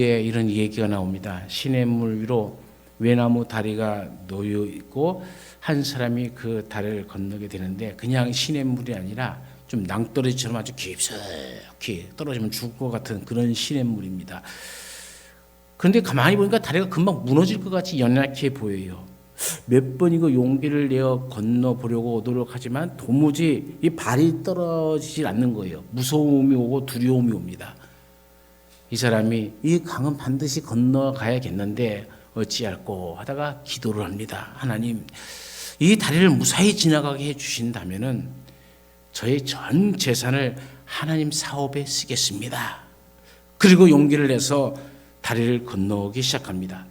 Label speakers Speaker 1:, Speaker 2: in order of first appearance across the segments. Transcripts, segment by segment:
Speaker 1: 이런 얘기가 나옵니다. 시냇물 위로 외나무 다리가 놓여 있고 한 사람이 그 다리를 건너게 되는데 그냥 시냇물이 아니라 좀 낭떠러지처럼 아주 깊숙이 떨어지면 죽을 것 같은 그런 시냇물입니다. 그런데 가만히 보니까 다리가 금방 무너질 것 같이 연약해 보여요. 몇 번 이거 용기를 내어 건너보려고 노력하지만 도무지 이 발이 떨어지질 않는 거예요. 무서움이 오고 두려움이 옵니다. 이 사람이 이 강은 반드시 건너가야겠는데 어찌할꼬 하다가 기도를 합니다. 하나님, 이 다리를 무사히 지나가게 해주신다면은 저의 전 재산을 하나님 사업에 쓰겠습니다. 그리고 용기를 내서 다리를 건너기 시작합니다.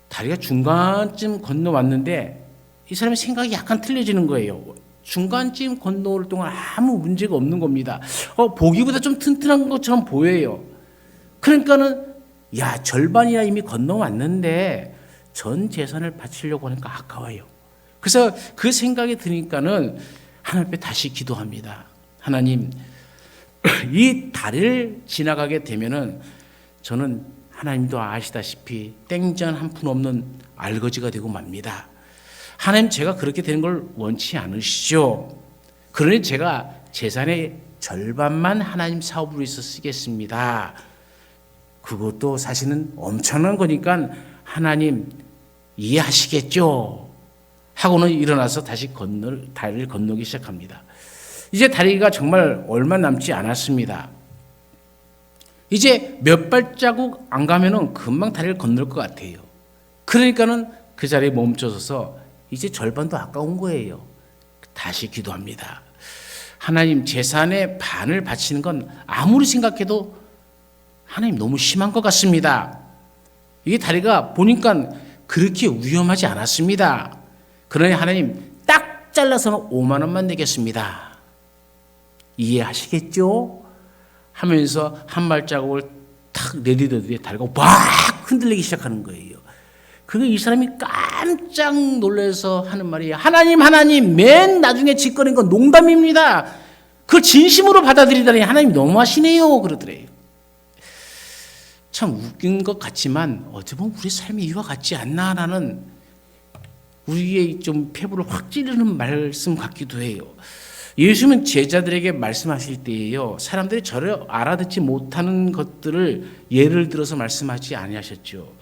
Speaker 1: 다리가 중간쯤 건너왔는데 이 사람의 생각이 약간 틀려지는 거예요. 중간쯤 건너올 동안 아무 문제가 없는 겁니다. 보기보다 좀 튼튼한 것처럼 보여요. 그러니까는 절반이야 이미 건너왔는데 전 재산을 바치려고 하니까 아까워요. 그래서 그 생각이 드니까는 하나님 앞에 다시 기도합니다. 하나님, 이 다리를 지나가게 되면은 저는 하나님도 아시다시피 땡전 한 푼 없는 알거지가 되고 맙니다. 하나님, 제가 그렇게 되는 걸 원치 않으시죠. 그러니 제가 재산의 절반만 하나님 사업으로 위해서 쓰겠습니다. 그것도 사실은 엄청난 거니까 하나님 이해하시겠죠 하고는 일어나서 다시 다리를 건너기 시작합니다. 이제 다리가 정말 얼마 남지 않았습니다. 이제 몇 발자국 안 가면은 금방 다리를 건널 것 같아요. 그러니까는 그 자리에 멈춰서서 이제 절반도 아까운 거예요. 다시 기도합니다. 하나님, 재산의 반을 바치는 건 아무리 생각해도 하나님 너무 심한 것 같습니다. 이게 다리가 보니까 그렇게 위험하지 않았습니다. 그러니 하나님 딱 잘라서 5만 원만 내겠습니다. 이해하시겠죠? 하면서 한 발자국을 탁 내디더니 다리가 막 흔들리기 시작하는 거예요. 그게 이 사람이 깜짝 놀라서 하는 말이 하나님 맨 나중에 짓거린 건 농담입니다. 그걸 진심으로 받아들이다니 하나님 너무하시네요 그러더래요. 참 웃긴 것 같지만 어찌 보면 우리 삶이 이와 같지 않나라는 우리의 좀 폐부를 확 찌르는 말씀 같기도 해요. 예수님은 제자들에게 말씀하실 때에요, 사람들이 저를 알아듣지 못하는 것들을 예를 들어서 말씀하지 아니하셨죠.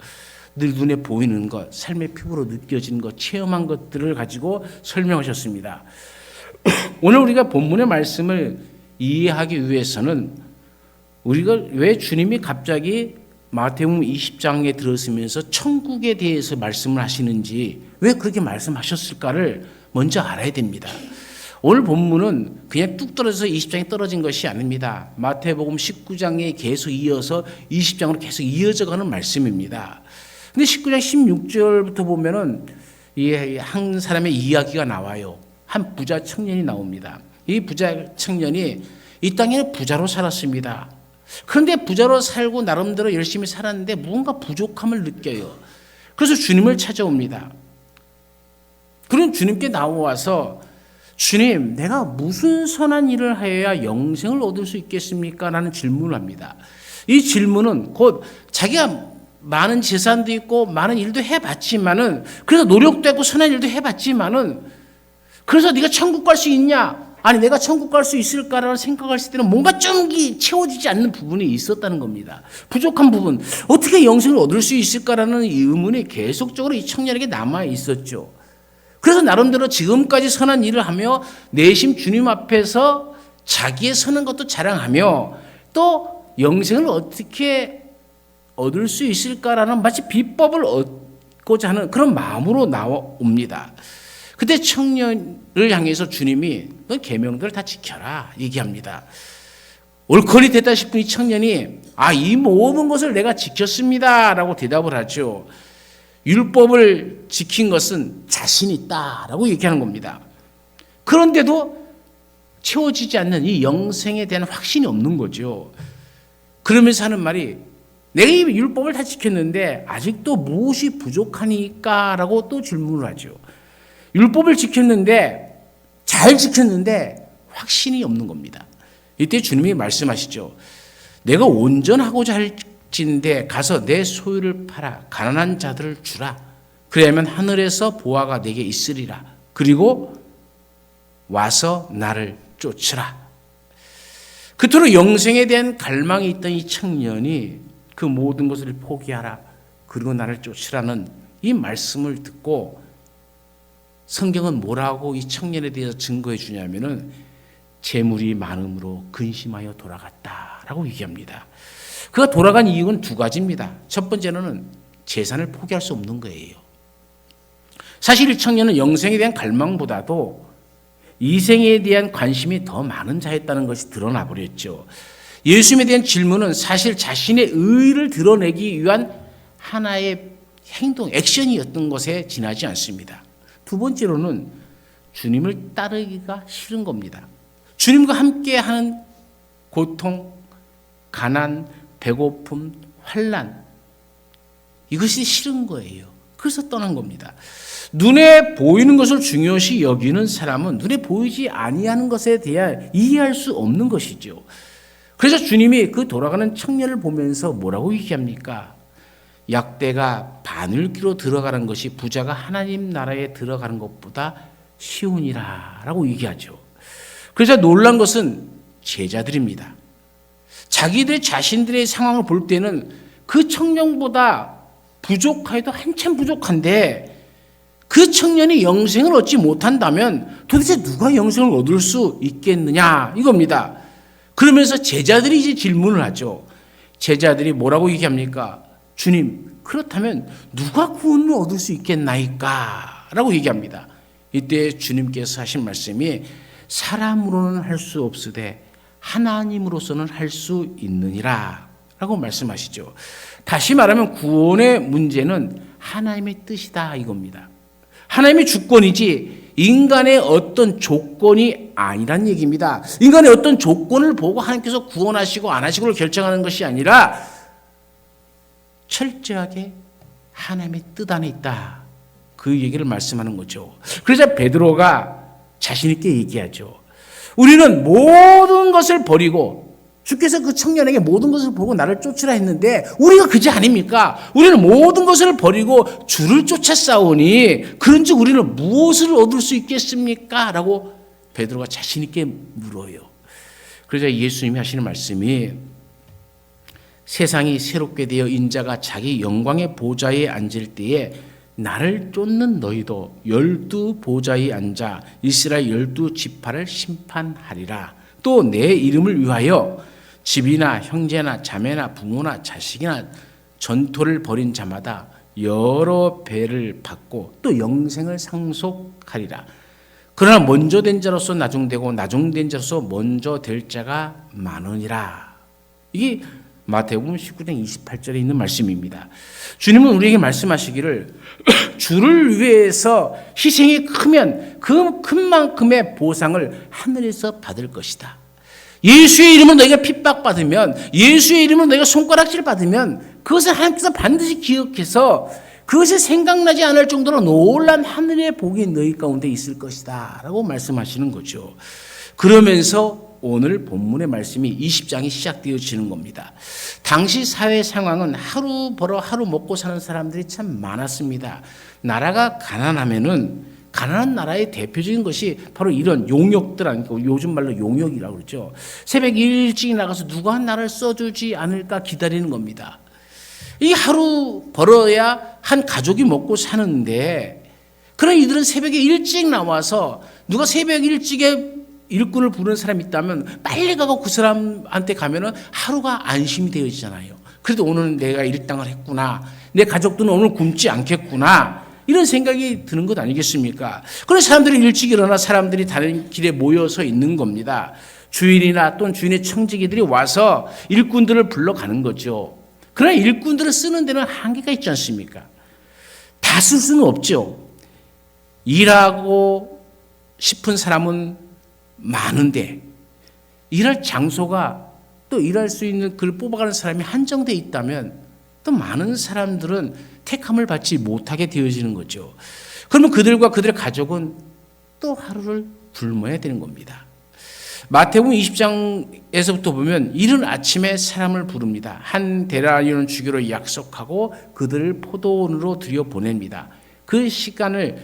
Speaker 1: 늘 눈에 보이는 것, 삶의 피부로 느껴지는 것, 체험한 것들을 가지고 설명하셨습니다. 오늘 우리가 본문의 말씀을 이해하기 위해서는 우리가 왜 주님이 갑자기 마태복음 20장에 들어서면서 천국에 대해서 말씀을 하시는지, 왜 그렇게 말씀하셨을까를 먼저 알아야 됩니다. 오늘 본문은 그냥 뚝 떨어져서 20장에 떨어진 것이 아닙니다. 마태복음 19장에 계속 이어서 20장으로 계속 이어져가는 말씀입니다. 근데 19장 16절부터 보면은 한 사람의 이야기가 나와요. 한 부자 청년이 나옵니다. 이 부자 청년이 이 땅에 부자로 살았습니다. 그런데 부자로 살고 나름대로 열심히 살았는데 무언가 부족함을 느껴요. 그래서 주님을 찾아옵니다. 그런 주님께 나와서 주님, 내가 무슨 선한 일을 하여야 영생을 얻을 수 있겠습니까? 라는 질문을 합니다. 이 질문은 곧 자기가 많은 재산도 있고 많은 일도 해봤지만은, 그래서 노력도 했고 선한 일도 해봤지만은, 그래서 네가 천국 갈 수 있냐? 아니, 내가 천국 갈 수 있을까라고 생각했을 때는 뭔가 좀 채워지지 않는 부분이 있었다는 겁니다. 부족한 부분, 어떻게 영생을 얻을 수 있을까라는 의문이 계속적으로 이 청년에게 남아 있었죠. 그래서 나름대로 지금까지 선한 일을 하며 내심 주님 앞에서 자기의 선한 것도 자랑하며 또 영생을 어떻게 얻을 수 있을까라는 마치 비법을 얻고자 하는 그런 마음으로 나옵니다. 그때 청년을 향해서 주님이 너 계명들을 다 지켜라 얘기합니다. 옳거니 됐다 싶은 이 청년이 이 모든 것을 내가 지켰습니다 라고 대답을 하죠. 율법을 지킨 것은 자신 있다라고 얘기하는 겁니다. 그런데도 채워지지 않는 이 영생에 대한 확신이 없는 거죠. 그러면서 하는 말이 내가 이 율법을 다 지켰는데 아직도 무엇이 부족하니까 라고 또 질문을 하죠. 율법을 지켰는데 잘 지켰는데 확신이 없는 겁니다. 이때 주님이 말씀하시죠. 내가 온전하고자 할 진데 가서 내 소유를 팔아 가난한 자들을 주라. 그래야면 하늘에서 보화가 내게 있으리라. 그리고 와서 나를 쫓으라. 그토록 영생에 대한 갈망이 있던 이 청년이 그 모든 것을 포기하라. 그리고 나를 쫓으라는 이 말씀을 듣고 성경은 뭐라고 이 청년에 대해서 증거해 주냐면은 재물이 많음으로 근심하여 돌아갔다라고 얘기합니다. 그가 돌아간 이유는 두 가지입니다. 첫 번째는 재산을 포기할 수 없는 거예요. 사실 이 청년은 영생에 대한 갈망보다도 이생에 대한 관심이 더 많은 자였다는 것이 드러나 버렸죠. 예수님에 대한 질문은 사실 자신의 의의를 드러내기 위한 하나의 행동, 액션이었던 것에 지나지 않습니다. 두 번째로는 주님을 따르기가 싫은 겁니다. 주님과 함께하는 고통, 가난, 배고픔, 환난, 이것이 싫은 거예요. 그래서 떠난 겁니다. 눈에 보이는 것을 중요시 여기는 사람은 눈에 보이지 아니하는 것에 대해 이해할 수 없는 것이죠. 그래서 주님이 그 돌아가는 청년을 보면서 뭐라고 얘기합니까? 약대가 바늘기로 들어가는 것이 부자가 하나님 나라에 들어가는 것보다 쉬우니라 라고 얘기하죠. 그래서 놀란 것은 제자들입니다. 자기들 자신들의 상황을 볼 때는 그 청년보다 부족하여도 한참 부족한데 그 청년이 영생을 얻지 못한다면 도대체 누가 영생을 얻을 수 있겠느냐 이겁니다. 그러면서 제자들이 이제 질문을 하죠. 제자들이 뭐라고 얘기합니까? 주님, 그렇다면 누가 구원을 얻을 수 있겠나이까? 라고 얘기합니다. 이때 주님께서 하신 말씀이 사람으로는 할 수 없으되 하나님으로서는 할 수 있느니라 라고 말씀하시죠. 다시 말하면 구원의 문제는 하나님의 뜻이다 이겁니다. 하나님의 주권이지 인간의 어떤 조건이 아니란 얘기입니다. 인간의 어떤 조건을 보고 하나님께서 구원하시고 안 하시고를 결정하는 것이 아니라 철저하게 하나님의 뜻 안에 있다. 그 얘기를 말씀하는 거죠. 그래서 베드로가 자신 있게 얘기하죠. 우리는 모든 것을 버리고 주께서 그 청년에게 모든 것을 보고 나를 쫓으라 했는데 우리가 그지 아닙니까? 우리는 모든 것을 버리고 주를 쫓아 싸우니 그런즉 우리는 무엇을 얻을 수 있겠습니까? 라고 베드로가 자신 있게 물어요. 그래서 예수님이 하시는 말씀이 세상이 새롭게 되어 인자가 자기 영광의 보좌에 앉을 때에 나를 쫓는 너희도 12 보좌에 앉아 이스라엘 12 지파를 심판하리라. 또 내 이름을 위하여 집이나 형제나 자매나 부모나 자식이나 전토를 벌인 자마다 여러 배를 받고 또 영생을 상속하리라. 그러나 먼저 된 자로서 나중되고 나중된 자로서 먼저 될 자가 많으니라. 이게 마태복음 19장 28절에 있는 말씀입니다. 주님은 우리에게 말씀하시기를 주를 위해서 희생이 크면 그 큰 만큼의 보상을 하늘에서 받을 것이다. 예수의 이름은 너희가 핍박받으면, 예수의 이름은 너희가 손가락질 받으면 그것을 하나님께서 반드시 기억해서 그것이 생각나지 않을 정도로 놀란 하늘의 복이 너희 가운데 있을 것이다 라고 말씀하시는 거죠. 그러면서 오늘 본문의 말씀이 20장이 시작되어지는 겁니다. 당시 사회 상황은 하루 벌어 하루 먹고 사는 사람들이 참 많았습니다. 나라가 가난하면은 가난한 나라의 대표적인 것이 바로 이런 용역들 아니고 요즘 말로 용역이라고 그러죠. 새벽 일찍 나가서 누가 나를 써주지 않을까 기다리는 겁니다. 이 하루 벌어야 한 가족이 먹고 사는데 그런 이들은 새벽에 일찍 나와서 누가 새벽 일찍에 일꾼을 부르는 사람이 있다면 빨리 가고 그 사람한테 가면은 하루가 안심이 되어지잖아요. 그래도 오늘은 내가 일당을 했구나. 내 가족들은 오늘 굶지 않겠구나. 이런 생각이 드는 것 아니겠습니까? 그래서 사람들이 일찍 일어나 사람들이 다른 길에 모여서 있는 겁니다. 주인이나 또는 주인의 청지기들이 와서 일꾼들을 불러가는 거죠. 그러나 일꾼들을 쓰는 데는 한계가 있지 않습니까? 다 쓸 수는 없죠. 일하고 싶은 사람은 많은데 일할 장소가 또 일할 수 있는 그를 뽑아가는 사람이 한정되어 있다면 또 많은 사람들은 택함을 받지 못하게 되어지는 거죠. 그러면 그들과 그들의 가족은 또 하루를 굶어야 되는 겁니다. 마태복음 20장에서부터 보면 이른 아침에 사람을 부릅니다. 한 데나리온을 주기로 약속하고 그들을 포도원으로 들여보냅니다. 그 시간을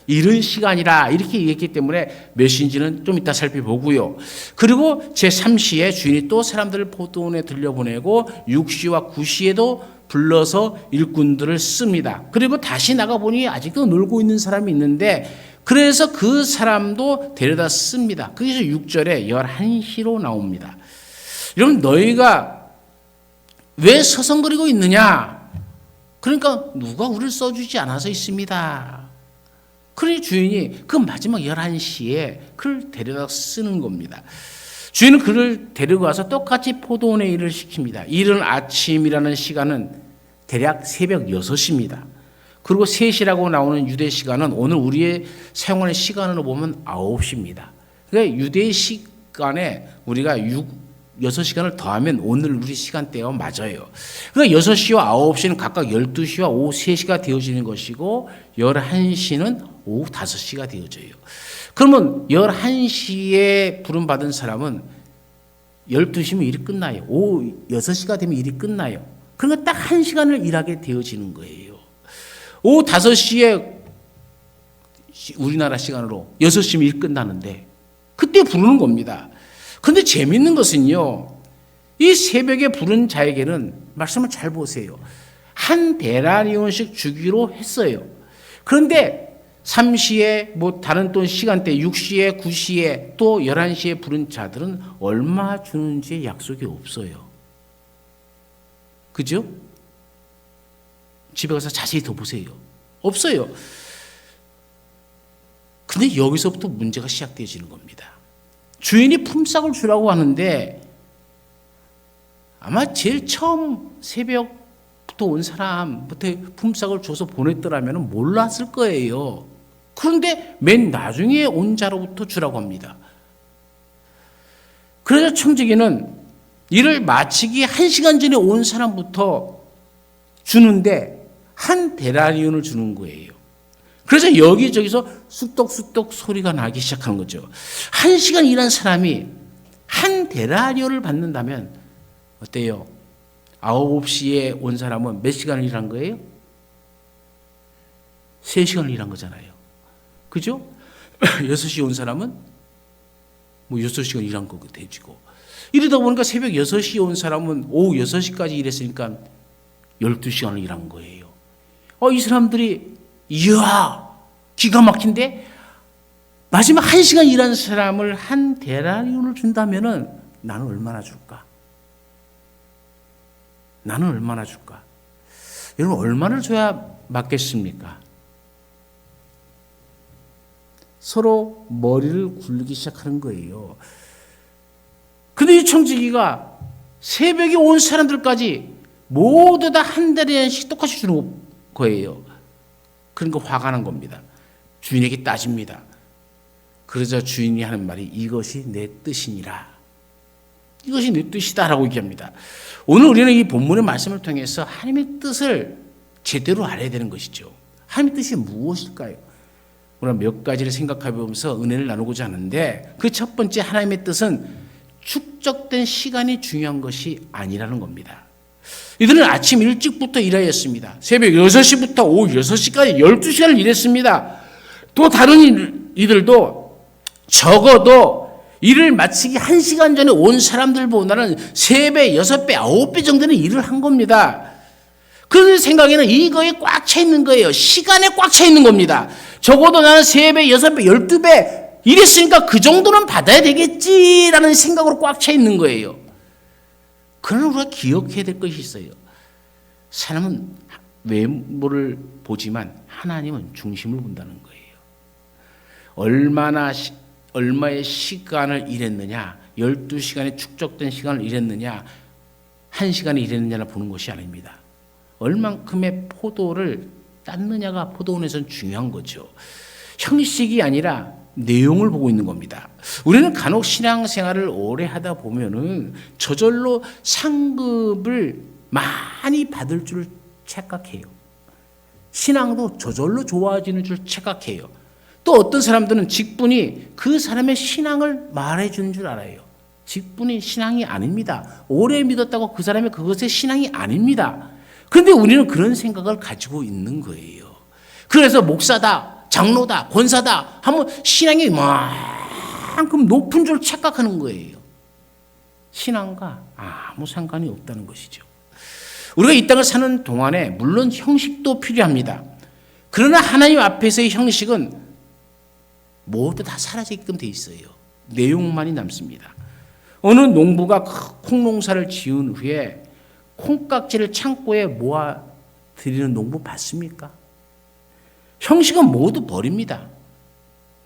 Speaker 1: 이른 시간이라 이렇게 얘기했기 때문에 몇 시인지는 좀 이따 살펴보고요. 그리고 제3시에 주인이 또 사람들을 포도원에 들려보내고 6시와 9시에도 불러서 일꾼들을 씁니다. 그리고 다시 나가보니 아직도 놀고 있는 사람이 있는데 그래서 그 사람도 데려다 씁니다. 그래서 6절에 11시로 나옵니다. 여러분 너희가 왜 서성거리고 있느냐? 그러니까 누가 우리를 써주지 않아서 있습니다. 그러니 주인이 그 마지막 11시에 그를 데려다 쓰는 겁니다. 주인은 그를 데리고 와서 똑같이 포도원에 일을 시킵니다. 이른 아침이라는 시간은 대략 새벽 6시입니다. 그리고 3시라고 나오는 유대 시간은 오늘 우리의 사용하는 시간으로 보면 9시입니다. 그러니까 유대 시간에 우리가 6시간을 더하면 오늘 우리 시간대와 맞아요. 그러니까 6시와 9시는 각각 12시와 오후 3시가 되어지는 것이고 11시는 오후 5시가 되어져요. 그러면 11시에 부름받은 사람은 12시면 일이 끝나요. 오후 6시가 되면 일이 끝나요. 그러니까 딱 1시간을 일하게 되어지는 거예요. 오후 5시에 우리나라 시간으로 6시면 일 끝나는데 그때 부르는 겁니다. 그런데 재밌는 것은요. 이 새벽에 부른 자에게는 말씀을 잘 보세요. 한 데나리온씩 주기로 했어요. 그런데 3시에 다른 또 시간대 6시에 9시에 또 11시에 부른 자들은 얼마 주는지 약속이 없어요. 그죠? 집에 가서 자세히 더 보세요. 없어요. 근데 여기서부터 문제가 시작되어지는 겁니다. 주인이 품삯을 주라고 하는데 아마 제일 처음 새벽부터 온 사람부터 품삯을 줘서 보냈더라면 몰랐을 거예요. 그런데 맨 나중에 온 자로부터 주라고 합니다. 그래서 청지기는 일을 마치기 1시간 전에 온 사람부터 주는데 한 데나리온을 주는 거예요. 그래서 여기저기서 쑥덕쑥덕 소리가 나기 시작하는 거죠. 1시간 일한 사람이 한 데나리온을 받는다면 어때요? 9시에 온 사람은 몇 시간을 일한 거예요? 3시간을 일한 거잖아요. 그죠? 6시에 온 사람은 6시간 일한 거고 되지고. 이러다 보니까 새벽 6시에 온 사람은 오후 6시까지 일했으니까 12시간을 일한 거예요. 이 사람들이 이야 기가 막힌데 마지막 1시간 일한 사람을 한 데나리온을 준다면은 나는 얼마나 줄까? 나는 얼마나 줄까? 여러분 얼마를 줘야 맞겠습니까? 서로 머리를 굴리기 시작하는 거예요. 근데 이 청지기가 새벽에 온 사람들까지 모두 다 한 데나리온씩 똑같이 주는 거예요. 그러니까 화가 난 겁니다. 주인에게 따집니다. 그러자 주인이 하는 말이 이것이 내 뜻이니라. 이것이 내 뜻이다라고 얘기합니다. 오늘 우리는 이 본문의 말씀을 통해서 하나님의 뜻을 제대로 알아야 되는 것이죠. 하나님의 뜻이 무엇일까요? 우리가 몇 가지를 생각해 보면서 은혜를 나누고자 하는데 그 첫 번째 하나님의 뜻은 축적된 시간이 중요한 것이 아니라는 겁니다. 이들은 아침 일찍부터 일하였습니다. 새벽 6시부터 오후 6시까지 12시간을 일했습니다. 또 다른 이들도 적어도 일을 마치기 1시간 전에 온 사람들보다는 3배, 6배, 9배 정도는 일을 한 겁니다. 그 생각에는 이거에 꽉 차 있는 거예요. 시간에 꽉 차 있는 겁니다. 적어도 나는 3배, 6배, 12배 일했으니까 그 정도는 받아야 되겠지라는 생각으로 꽉 차 있는 거예요. 그러나 우리가 기억해야 될 것이 있어요. 사람은 외모를 보지만 하나님은 중심을 본다는 거예요. 얼마의 시간을 일했느냐, 12시간의 축적된 시간을 일했느냐, 1시간에 일했느냐를 보는 것이 아닙니다. 얼만큼의 포도를 땄느냐가 포도원에서는 중요한 거죠. 형식이 아니라 내용을 보고 있는 겁니다. 우리는 간혹 신앙생활을 오래 하다 보면은 저절로 상급을 많이 받을 줄 착각해요. 신앙도 저절로 좋아지는 줄 착각해요. 또 어떤 사람들은 직분이 그 사람의 신앙을 말해주는 줄 알아요. 직분이 신앙이 아닙니다. 오래 믿었다고 그 사람이 그것의 신앙이 아닙니다. 그런데 우리는 그런 생각을 가지고 있는 거예요. 그래서 목사다, 장로다, 권사다 하면 신앙이 만큼 높은 줄 착각하는 거예요. 신앙과 아무 상관이 없다는 것이죠. 우리가 이 땅을 사는 동안에 물론 형식도 필요합니다. 그러나 하나님 앞에서의 형식은 모두 다 사라지게끔 돼 있어요. 내용만이 남습니다. 어느 농부가 콩농사를 지은 후에 콩깍지를 창고에 모아 드리는 농부 봤습니까? 형식은 모두 버립니다.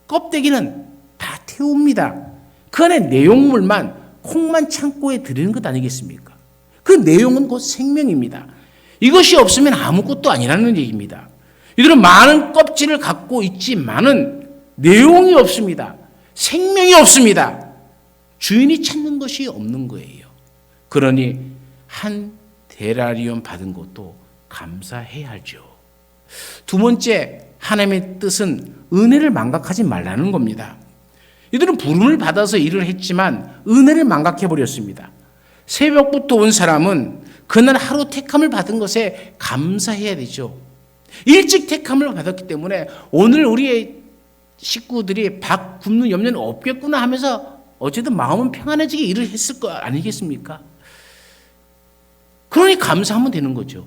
Speaker 1: 껍데기는 다 태웁니다. 그 안에 내용물만 콩만 창고에 드리는 것 아니겠습니까? 그 내용은 곧 생명입니다. 이것이 없으면 아무것도 아니라는 얘기입니다. 이들은 많은 껍질을 갖고 있지만은 내용이 없습니다. 생명이 없습니다. 주인이 찾는 것이 없는 거예요. 그러니 한 데나리온 받은 것도 감사해야 하죠. 두 번째, 하나님의 뜻은 은혜를 망각하지 말라는 겁니다. 이들은 부름을 받아서 일을 했지만 은혜를 망각해버렸습니다. 새벽부터 온 사람은 그날 하루 택함을 받은 것에 감사해야 되죠. 일찍 택함을 받았기 때문에 오늘 우리의 식구들이 밥 굶는 염려는 없겠구나 하면서 어쨌든 마음은 평안해지게 일을 했을 거 아니겠습니까? 그러니 감사하면 되는 거죠.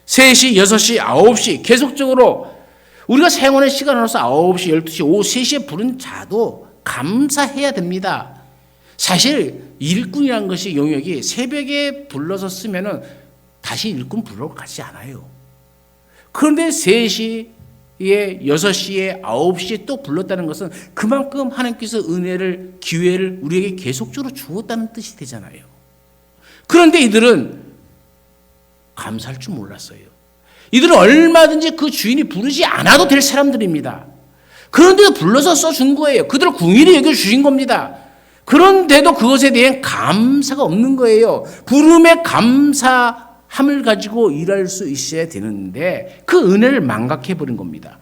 Speaker 1: 3시, 6시, 9시 계속적으로 우리가 사용하는 시간으로서 9시, 12시, 오후 3시에 부른 자도 감사해야 됩니다. 사실 일꾼이라는 것이 용역이 새벽에 불러서 쓰면은 다시 일꾼 부르러 가지 않아요. 그런데 3시에 6시에 9시에 또 불렀다는 것은 그만큼 하나님께서 은혜를 기회를 우리에게 계속적으로 주었다는 뜻이 되잖아요. 그런데 이들은 감사할 줄 몰랐어요. 이들은 얼마든지 그 주인이 부르지 않아도 될 사람들입니다. 그런데도 불러서 써준 거예요. 그들을 궁일이 여겨주신 겁니다. 그런데도 그것에 대한 감사가 없는 거예요. 부름에 감사함을 가지고 일할 수 있어야 되는데 그 은혜를 망각해버린 겁니다.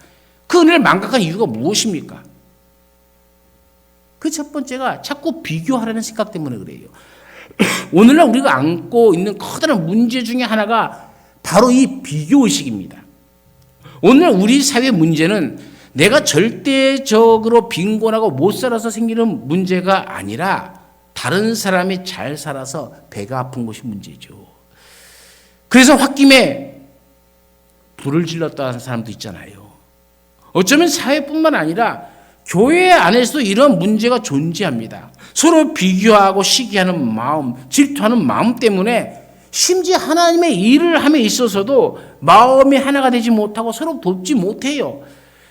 Speaker 1: 그 은혜를 망각한 이유가 무엇입니까? 그 첫 번째가 자꾸 비교하라는 생각 때문에 그래요. 오늘날 우리가 안고 있는 커다란 문제 중에 하나가 바로 이 비교의식입니다. 오늘 우리 사회 문제는 내가 절대적으로 빈곤하고 못 살아서 생기는 문제가 아니라 다른 사람이 잘 살아서 배가 아픈 것이 문제죠. 그래서 홧김에 불을 질렀다 하는 사람도 있잖아요. 어쩌면 사회뿐만 아니라 교회 안에서도 이런 문제가 존재합니다. 서로 비교하고 시기하는 마음, 질투하는 마음 때문에 심지어 하나님의 일을 함에 있어서도 마음이 하나가 되지 못하고 서로 돕지 못해요.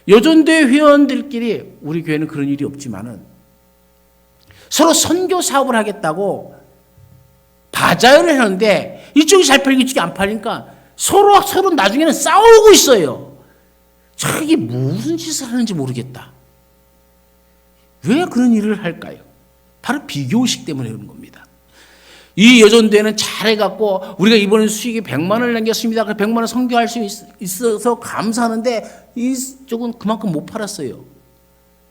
Speaker 1: 여전대 회원들끼리 우리 교회는 그런 일이 없지만은 서로 선교 사업을 하겠다고 바자회를 하는데 이쪽이 잘 팔리고 이쪽이 안 팔리니까 서로 나중에는 싸우고 있어요. 이게 무슨 짓을 하는지 모르겠다. 왜 그런 일을 할까요? 바로 비교의식 때문에 그런 겁니다. 이 여전대는 잘해갖고 우리가 이번에 수익이 100만 원을 남겼습니다. 그 100만 원 선교할 수 있어서 감사하는데 이쪽은 그만큼 못 팔았어요.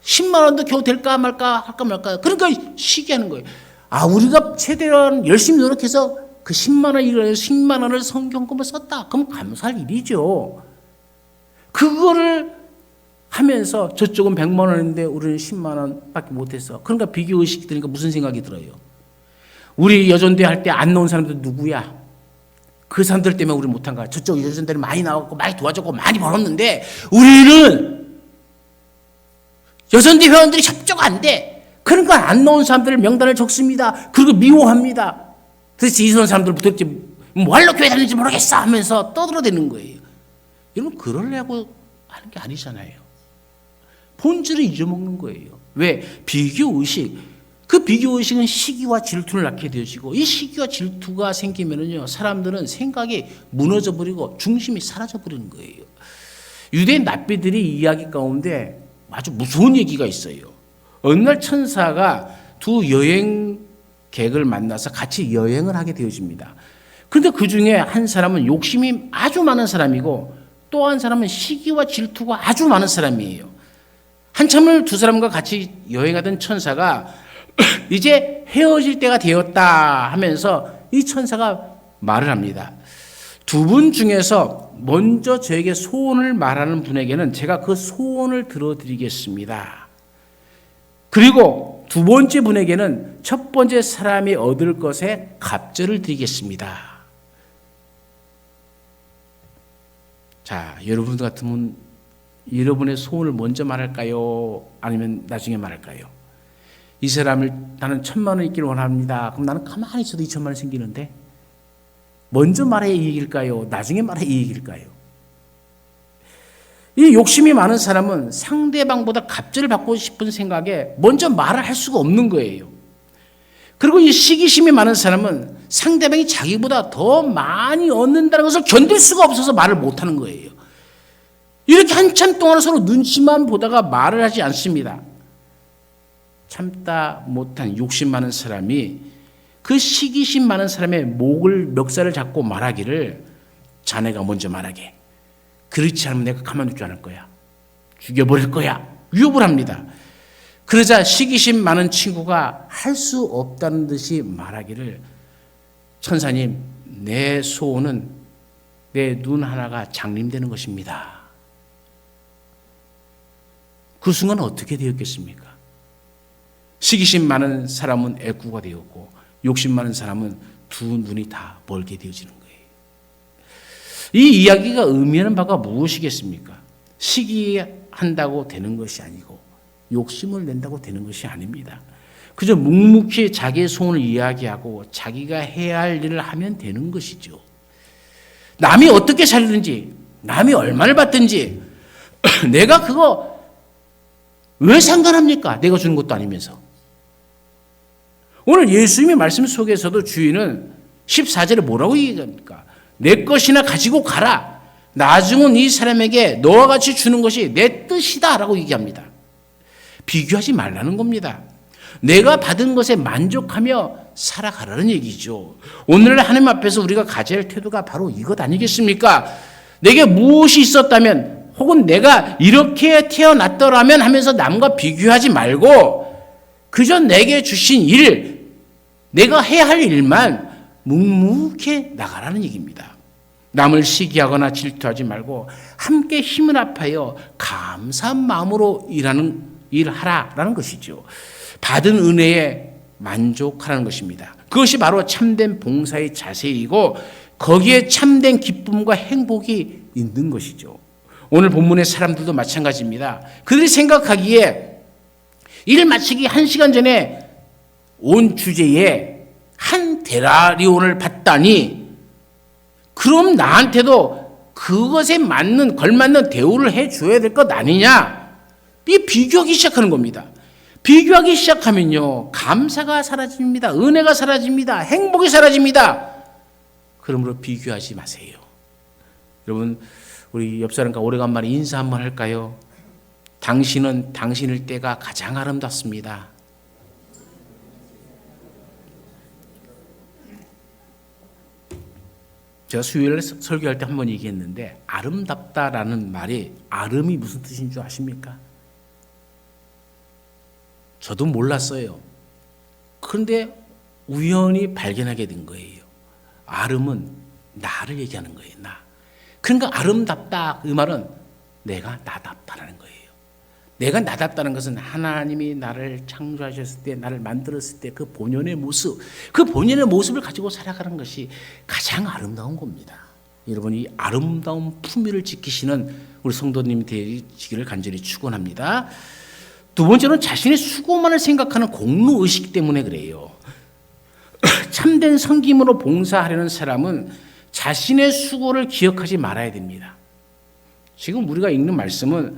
Speaker 1: 10만 원도 겨우 될까 말까 할까 말까. 그러니까 시기하는 거예요. 우리가 최대한 열심히 노력해서 그 10만 원 일을 10만 원을 선교금을 썼다. 그럼 감사할 일이죠. 그거를 하면서 저쪽은 100만 원인데 우리는 10만 원밖에 못했어. 그러니까 비교의식이 드니까 무슨 생각이 들어요? 우리 여전대 할 때 안 나온 사람들 누구야? 그 사람들 때문에 우리 못한 거야. 저쪽 여전대는 많이 나왔고 많이 도와줬고 많이 벌었는데 우리는 여전대 회원들이 협조가 안 돼. 그러니까 안 나온 사람들 명단을 적습니다. 그리고 미워합니다. 도대체 이런 사람들 도대체 뭐하러 교회 다니는지 모르겠어 하면서 떠들어대는 거예요. 여러분 그러려고 하는 게 아니잖아요. 본질을 잊어먹는 거예요. 왜? 비교의식. 그 비교의식은 시기와 질투를 낳게 되어지고 이 시기와 질투가 생기면은요 사람들은 생각이 무너져버리고 중심이 사라져버리는 거예요. 유대인 랍비들이 이야기 가운데 아주 무서운 얘기가 있어요. 어느 날 천사가 두 여행객을 만나서 같이 여행을 하게 되어집니다. 그런데 그 중에 한 사람은 욕심이 아주 많은 사람이고 또 한 사람은 시기와 질투가 아주 많은 사람이에요. 한참을 두 사람과 같이 여행하던 천사가 이제 헤어질 때가 되었다 하면서 이 천사가 말을 합니다. 두 분 중에서 먼저 저에게 소원을 말하는 분에게는 제가 그 소원을 들어드리겠습니다. 그리고 두 번째 분에게는 첫 번째 사람이 얻을 것에 갑절을 드리겠습니다. 자, 여러분 같으면 여러분의 소원을 먼저 말할까요? 아니면 나중에 말할까요? 이 사람을 나는 1,000만 원 있기를 원합니다. 그럼 나는 가만히 있어도 2,000만 원 생기는데 먼저 말해야 이익일까요? 나중에 말해야 이익일까요? 이 욕심이 많은 사람은 상대방보다 갑절을 받고 싶은 생각에 먼저 말을 할 수가 없는 거예요. 그리고 이 시기심이 많은 사람은 상대방이 자기보다 더 많이 얻는다는 것을 견딜 수가 없어서 말을 못하는 거예요. 이렇게 한참 동안 서로 눈치만 보다가 말을 하지 않습니다. 참다 못한 욕심 많은 사람이 그 시기심 많은 사람의 멱살을 잡고 말하기를 자네가 먼저 말하게. 그렇지 않으면 내가 가만두지 않을 거야. 죽여버릴 거야. 위협을 합니다. 그러자 시기심 많은 친구가 할 수 없다는 듯이 말하기를 천사님, 내 소원은 내 눈 하나가 장림되는 것입니다. 그 순간 어떻게 되었겠습니까? 시기심 많은 사람은 애꾸가 되었고 욕심 많은 사람은 두 눈이 다 멀게 되어지는 거예요. 이 이야기가 의미하는 바가 무엇이겠습니까? 시기한다고 되는 것이 아니고 욕심을 낸다고 되는 것이 아닙니다. 그저 묵묵히 자기의 소원을 이야기하고 자기가 해야 할 일을 하면 되는 것이죠. 남이 어떻게 살든지 남이 얼마를 받든지 내가 그거 왜 상관합니까? 내가 주는 것도 아니면서. 오늘 예수님의 말씀 속에서도 주인은 14절에 뭐라고 얘기합니까? 내 것이나 가지고 가라. 나중은 이 사람에게 너와 같이 주는 것이 내 뜻이다 라고 얘기합니다. 비교하지 말라는 겁니다. 내가 받은 것에 만족하며 살아가라는 얘기죠. 오늘 하나님 앞에서 우리가 가져야 할 태도가 바로 이것 아니겠습니까? 내게 무엇이 있었다면 혹은 내가 이렇게 태어났더라면 하면서 남과 비교하지 말고 그저 내게 주신 일, 내가 해야 할 일만 묵묵히 나가라는 얘기입니다. 남을 시기하거나 질투하지 말고 함께 힘을 합하여 감사한 마음으로 일하라라는 것이죠. 받은 은혜에 만족하라는 것입니다. 그것이 바로 참된 봉사의 자세이고 거기에 참된 기쁨과 행복이 있는 것이죠. 오늘 본문의 사람들도 마찬가지입니다. 그들이 생각하기에 일 마치기 1시간 전에 온 주제에 한 데나리온을 받다니 그럼 나한테도 그것에 맞는 걸맞는 대우를 해줘야 될 것 아니냐? 이 비교하기 시작하는 겁니다. 비교하기 시작하면요 감사가 사라집니다. 은혜가 사라집니다. 행복이 사라집니다. 그러므로 비교하지 마세요. 여러분 우리 옆 사람과 오래간만에 인사 한번 할까요? 당신은 당신일 때가 가장 아름답습니다. 제가 수요일에 설교할 때 한 번 얘기했는데 아름답다라는 말이 아름이 무슨 뜻인 줄 아십니까? 저도 몰랐어요. 그런데 우연히 발견하게 된 거예요. 아름은 나를 얘기하는 거예요. 나. 그러니까 아름답다 그 말은 내가 나답다라는 거예요. 내가 나답다는 것은 하나님이 나를 창조하셨을 때 나를 만들었을 때 그 본연의 모습 그 본연의 모습을 가지고 살아가는 것이 가장 아름다운 겁니다. 여러분 이 아름다운 품위를 지키시는 우리 성도님이 되시기를 간절히 축원합니다. 두 번째는 자신의 수고만을 생각하는 공로의식 때문에 그래요. 참된 섬김으로 봉사하려는 사람은 자신의 수고를 기억하지 말아야 됩니다. 지금 우리가 읽는 말씀은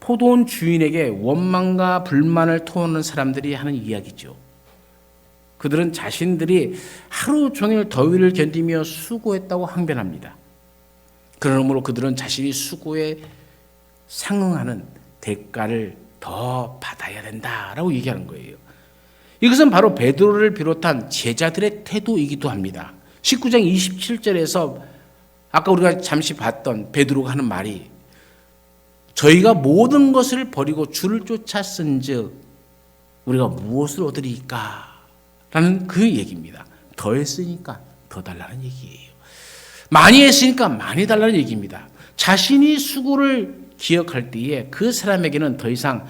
Speaker 1: 포도원 주인에게 원망과 불만을 토하는 사람들이 하는 이야기죠. 그들은 자신들이 하루 종일 더위를 견디며 수고했다고 항변합니다. 그러므로 그들은 자신이 수고에 상응하는 대가를 더 받아야 된다라고 얘기하는 거예요. 이것은 바로 베드로를 비롯한 제자들의 태도이기도 합니다. 19장 27절에서 아까 우리가 잠시 봤던 베드로가 하는 말이 저희가 모든 것을 버리고 주를 쫓았은즉 우리가 무엇을 얻으리까? 라는 그 얘기입니다. 더 했으니까 더 달라는 얘기예요. 많이 했으니까 많이 달라는 얘기입니다. 자신이 수고를 기억할 때에 그 사람에게는 더 이상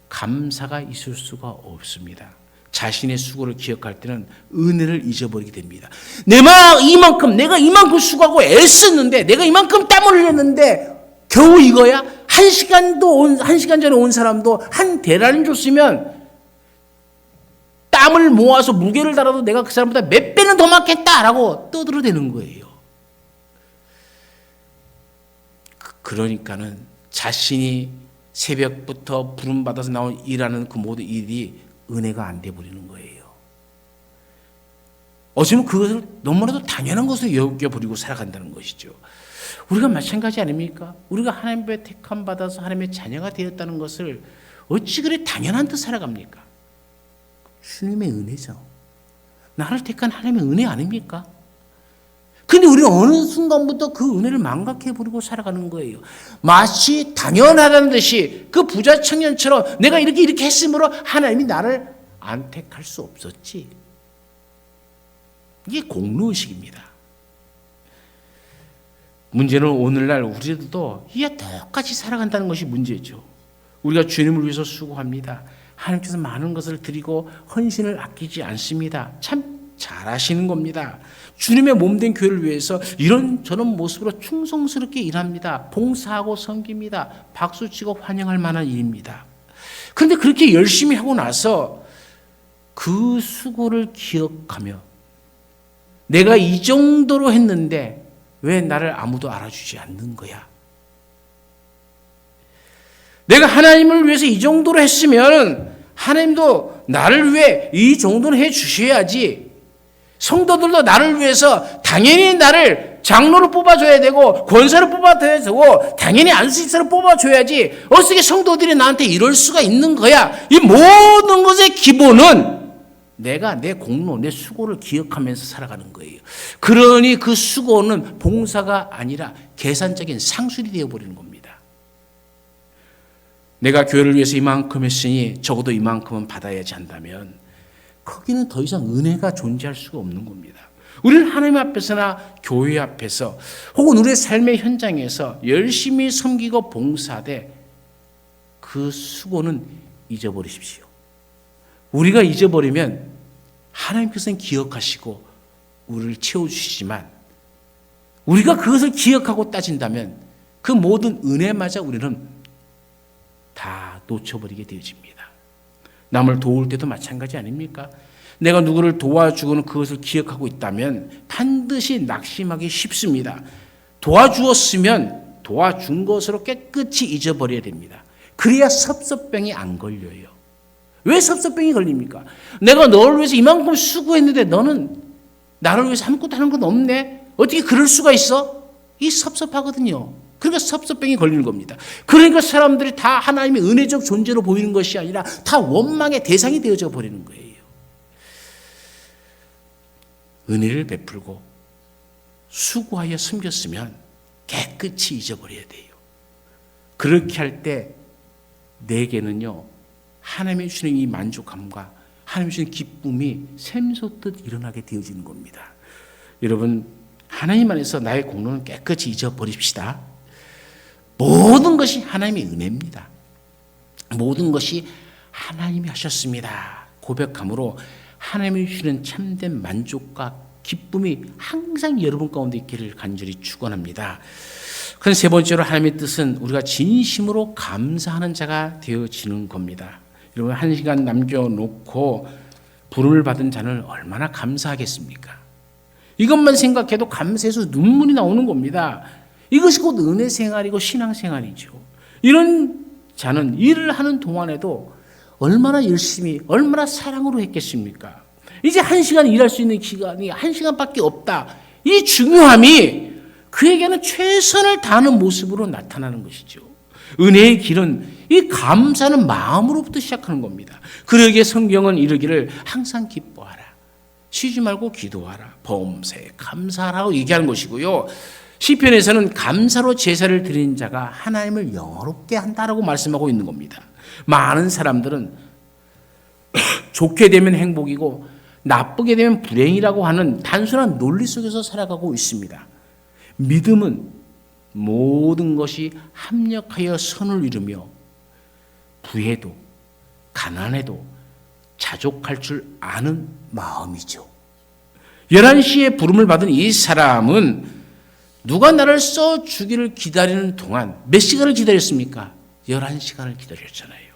Speaker 1: 감사가 있을 수가 없습니다. 자신의 수고를 기억할 때는 은혜를 잊어버리게 됩니다. 내가 이만큼 수고하고 애썼는데, 내가 이만큼 땀을 흘렸는데 겨우 이거야? 한 시간 전에 온 사람도 한 대라를 줬으면 땀을 모아서 무게를 달아도 내가 그 사람보다 몇 배는 더 맞겠다라고 떠들어대는 거예요. 그러니까는 자신이 새벽부터 부름받아서 일하는 그 모든 일이 은혜가 안 돼 버리는 거예요. 어쩌면 그것을 너무나도 당연한 것으로 여겨버리고 살아간다는 것이죠. 우리가 마찬가지 아닙니까? 우리가 하나님의 택함 받아서 하나님의 자녀가 되었다는 것을 어찌 그래 당연한 듯 살아갑니까? 주님의 은혜죠. 나를 택한 하나님의 은혜 아닙니까? 근데 우리는 어느 순간부터 그 은혜를 망각해버리고 살아가는 거예요. 마치 당연하다는 듯이 그 부자 청년처럼 내가 이렇게 했으므로 하나님이 나를 안 택할 수 없었지. 이게 공로의식입니다. 문제는 오늘날 우리도 이게 똑같이 살아간다는 것이 문제죠. 우리가 주님을 위해서 수고합니다. 하나님께서 많은 것을 드리고 헌신을 아끼지 않습니다. 참 잘하시는 겁니다. 주님의 몸된 교회를 위해서 이런저런 모습으로 충성스럽게 일합니다. 봉사하고 섬깁니다. 박수치고 환영할 만한 일입니다. 그런데 그렇게 열심히 하고 나서 그 수고를 기억하며 내가 이 정도로 했는데 왜 나를 아무도 알아주지 않는 거야? 내가 하나님을 위해서 이 정도로 했으면 하나님도 나를 위해 이 정도는 해 주셔야지. 성도들도 나를 위해서 당연히 나를 장로로 뽑아줘야 되고 권사로 뽑아줘야 되고 당연히 안수집사로 뽑아줘야지. 어떻게 성도들이 나한테 이럴 수가 있는 거야? 이 모든 것의 기본은 내가 내 공로, 내 수고를 기억하면서 살아가는 거예요. 그러니 그 수고는 봉사가 아니라 계산적인 상술이 되어버리는 겁니다. 내가 교회를 위해서 이만큼 했으니 적어도 이만큼은 받아야지 한다면 거기는 더 이상 은혜가 존재할 수가 없는 겁니다. 우리는 하나님 앞에서나 교회 앞에서 혹은 우리의 삶의 현장에서 열심히 섬기고 봉사하되 그 수고는 잊어버리십시오. 우리가 잊어버리면 하나님께서는 기억하시고 우리를 채워주시지만 우리가 그것을 기억하고 따진다면 그 모든 은혜마저 우리는 다 놓쳐버리게 되어집니다. 남을 도울 때도 마찬가지 아닙니까? 내가 누구를 도와주고는 그것을 기억하고 있다면 반드시 낙심하기 쉽습니다. 도와주었으면 도와준 것으로 깨끗이 잊어버려야 됩니다. 그래야 섭섭병이 안 걸려요. 왜 섭섭병이 걸립니까? 내가 너를 위해서 이만큼 수고했는데 너는 나를 위해서 아무것도 하는 건 없네? 어떻게 그럴 수가 있어? 이 섭섭하거든요. 그러니까 섭섭병이 걸리는 겁니다. 그러니까 사람들이 다 하나님의 은혜적 존재로 보이는 것이 아니라 다 원망의 대상이 되어져 버리는 거예요. 은혜를 베풀고 수고하여 섬겼으면 깨끗이 잊어버려야 돼요. 그렇게 할 때 내게는요 하나님의 주시는 이 만족함과 하나님의 주시는 기쁨이 샘솟듯 일어나게 되어지는 겁니다. 여러분 하나님 안에서 나의 공로는 깨끗이 잊어버립시다. 모든 것이 하나님의 은혜입니다. 모든 것이 하나님이 하셨습니다. 고백함으로 하나님이 주시는 참된 만족과 기쁨이 항상 여러분 가운데 있기를 간절히 축원합니다. 그런 세 번째로 하나님의 뜻은 우리가 진심으로 감사하는 자가 되어지는 겁니다. 여러분 한 시간 남겨놓고 부름을 받은 자는 얼마나 감사하겠습니까? 이것만 생각해도 감사해서 눈물이 나오는 겁니다. 이것이 곧 은혜 생활이고 신앙 생활이죠. 이런 자는 일을 하는 동안에도 얼마나 열심히, 얼마나 사랑으로 했겠습니까? 이제 한 시간 일할 수 있는 기간이 한 시간밖에 없다. 이 중요함이 그에게는 최선을 다하는 모습으로 나타나는 것이죠. 은혜의 길은 이 감사는 마음으로부터 시작하는 겁니다. 그러기에 성경은 이르기를 항상 기뻐하라. 쉬지 말고 기도하라. 범사에 감사하라고 얘기하는 것이고요. 시편에서는 감사로 제사를 드리는 자가 하나님을 영화롭게 한다라고 말씀하고 있는 겁니다. 많은 사람들은 좋게 되면 행복이고 나쁘게 되면 불행이라고 하는 단순한 논리 속에서 살아가고 있습니다. 믿음은 모든 것이 합력하여 선을 이루며 부해도 가난해도 자족할 줄 아는 마음이죠. 11시에 부름을 받은 이 사람은 누가 나를 써주기를 기다리는 동안 몇 시간을 기다렸습니까? 11시간을 기다렸잖아요.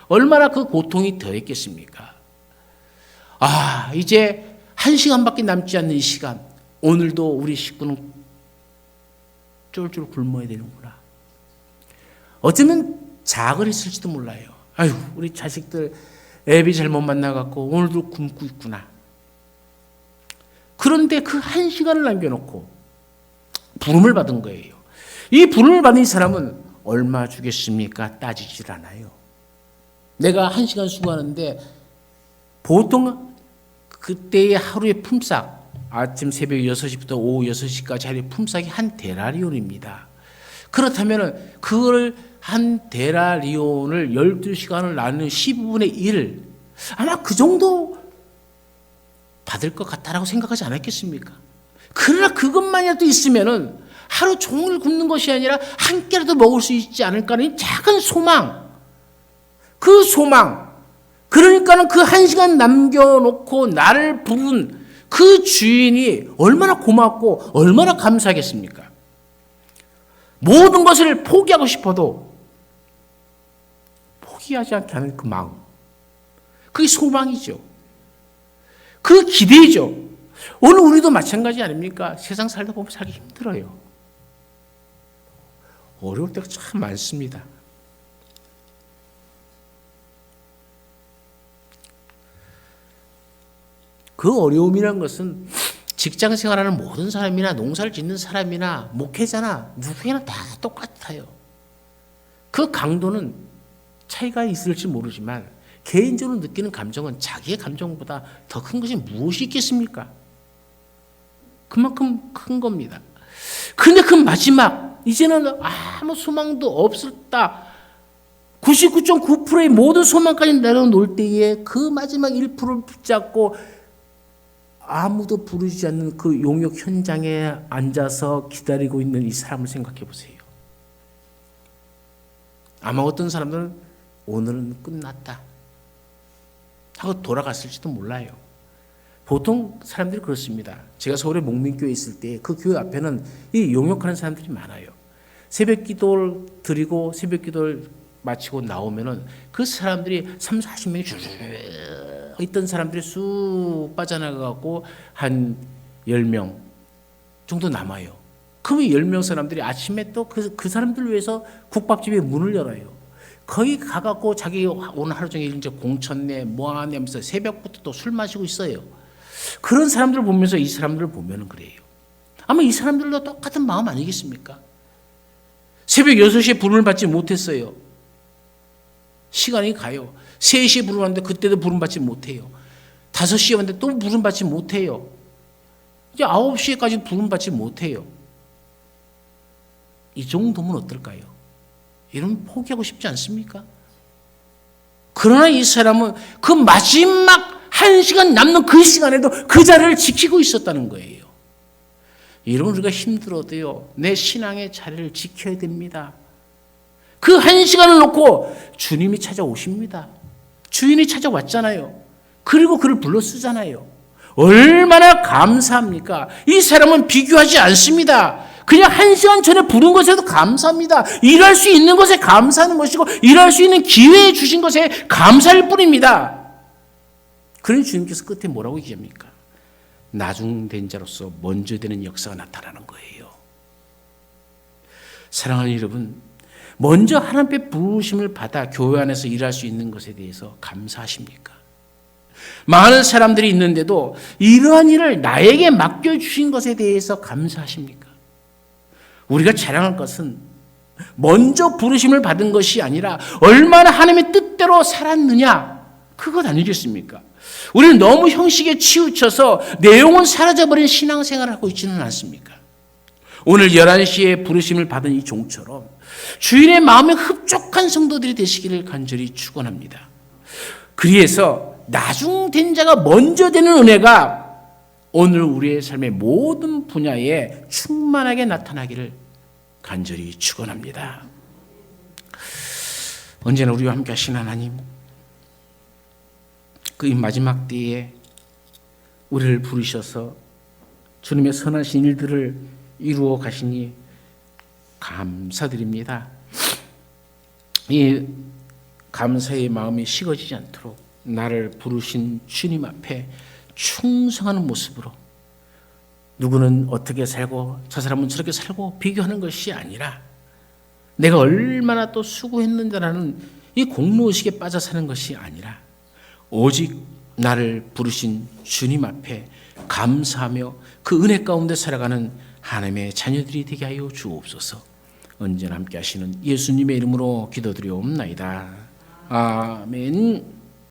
Speaker 1: 얼마나 그 고통이 더했겠습니까? 이제 1시간밖에 남지 않는 이 시간, 오늘도 우리 식구는 쫄쫄 굶어야 되는구나. 어쩌면 자학을 했을지도 몰라요. 우리 자식들 애비 잘못 만나갖고 오늘도 굶고 있구나. 그런데 그 1시간을 남겨놓고 부름을 받은 거예요. 이 부름을 받은 이 사람은 얼마 주겠습니까? 따지질 않아요. 내가 1시간 수고하는데 보통 그때의 하루의 품삯, 아침 새벽 6시부터 오후 6시까지 하루의 품삯이 한 데나리온입니다. 그렇다면 그걸 한 데나리온을 12시간을 나누는 15분의 1, 아마 그 정도 받을 것 같다라고 생각하지 않았겠습니까? 그러나 그것만이라도 있으면은 하루 종일 굶는 것이 아니라 한 끼라도 먹을 수 있지 않을까라는 작은 소망, 그 소망, 그러니까는 그 1시간 남겨놓고 나를 부른 그 주인이 얼마나 고맙고 얼마나 감사하겠습니까? 모든 것을 포기하고 싶어도 포기하지 않게 하는 그 마음, 그게 소망이죠. 그 기대이죠. 오늘 우리도 마찬가지 아닙니까? 세상 살다 보면 살기 힘들어요. 어려울 때가 참 많습니다. 그 어려움이라는 것은 직장 생활하는 모든 사람이나 농사를 짓는 사람이나 목회자나 누구에나 다 똑같아요. 그 강도는 차이가 있을지 모르지만 개인적으로 느끼는 감정은 자기의 감정보다 더 큰 것이 무엇이 있겠습니까? 그만큼 큰 겁니다. 그런데 그 마지막, 이제는 아무 소망도 없었다. 99.9%의 모든 소망까지 내려놓을 때에 그 마지막 1%를 붙잡고 아무도 부르지 않는 그 용역 현장에 앉아서 기다리고 있는 이 사람을 생각해 보세요. 아마 어떤 사람들은 오늘은 끝났다 하고 돌아갔을지도 몰라요. 보통 사람들이 그렇습니다. 제가 서울의 목민교회에 있을 때 그 교회 앞에는 이 용역하는 사람들이 많아요. 새벽 기도를 드리고 새벽 기도를 마치고 나오면은 그 사람들이 30-40명이 쭉 있던 사람들이 쑥 빠져나가고 한 10명 정도 남아요. 그러면 10명 사람들이 아침에 또 그 사람들을 위해서 국밥집에 문을 열어요. 거기 가갖고 자기 오늘 하루 종일 이제 공쳤네, 뭐하네 하면서 새벽부터 또 술 마시고 있어요. 그런 사람들을 보면서 이 사람들을 보면 그래요. 아마 이 사람들도 똑같은 마음 아니겠습니까? 새벽 6시에 부름을 받지 못했어요. 시간이 가요. 3시에 부름 왔는데 그때도 부름 받지 못해요. 5시에 왔는데 또 부름 받지 못해요. 이제 9시에까지 부름 받지 못해요. 이 정도면 어떨까요? 이러면 포기하고 싶지 않습니까? 그러나 이 사람은 그 마지막 1시간 남는 그 시간에도 그 자리를 지키고 있었다는 거예요. 이러면 우리가 힘들어도요, 내 신앙의 자리를 지켜야 됩니다. 그 1시간을 놓고 주님이 찾아오십니다. 주인이 찾아왔잖아요. 그리고 그를 불러 쓰잖아요. 얼마나 감사합니까? 이 사람은 비교하지 않습니다. 그냥 1시간 전에 부른 것에도 감사합니다. 일할 수 있는 것에 감사하는 것이고 일할 수 있는 기회에 주신 것에 감사할 뿐입니다. 그러니 주님께서 끝에 뭐라고 얘기합니까? 나중된 자로서 먼저 되는 역사가 나타나는 거예요. 사랑하는 여러분, 먼저 하나님의 부르심을 받아 교회 안에서 일할 수 있는 것에 대해서 감사하십니까? 많은 사람들이 있는데도 이러한 일을 나에게 맡겨주신 것에 대해서 감사하십니까? 우리가 자랑할 것은 먼저 부르심을 받은 것이 아니라 얼마나 하나님의 뜻대로 살았느냐, 그것 아니겠습니까? 우리는 너무 형식에 치우쳐서 내용은 사라져버린 신앙생활을 하고 있지는 않습니까? 오늘 11시에 부르심을 받은 이 종처럼 주인의 마음에 흡족한 성도들이 되시기를 간절히 축원합니다. 그래서 나중된 자가 먼저 되는 은혜가 오늘 우리의 삶의 모든 분야에 충만하게 나타나기를 간절히 축원합니다. 언제나 우리와 함께 하신 하나님, 그 마지막 때에 우리를 부르셔서 주님의 선하신 일들을 이루어 가시니 감사드립니다. 이 감사의 마음이 식어지지 않도록 나를 부르신 주님 앞에 충성하는 모습으로, 누구는 어떻게 살고 저 사람은 저렇게 살고 비교하는 것이 아니라 내가 얼마나 또 수고했는지라는 이 공로의식에 빠져 사는 것이 아니라 오직 나를 부르신 주님 앞에 감사하며 그 은혜 가운데 살아가는 하나님의 자녀들이 되게 하여 주옵소서. 언제나 함께 하시는 예수님의 이름으로 기도드리옵나이다. 아멘.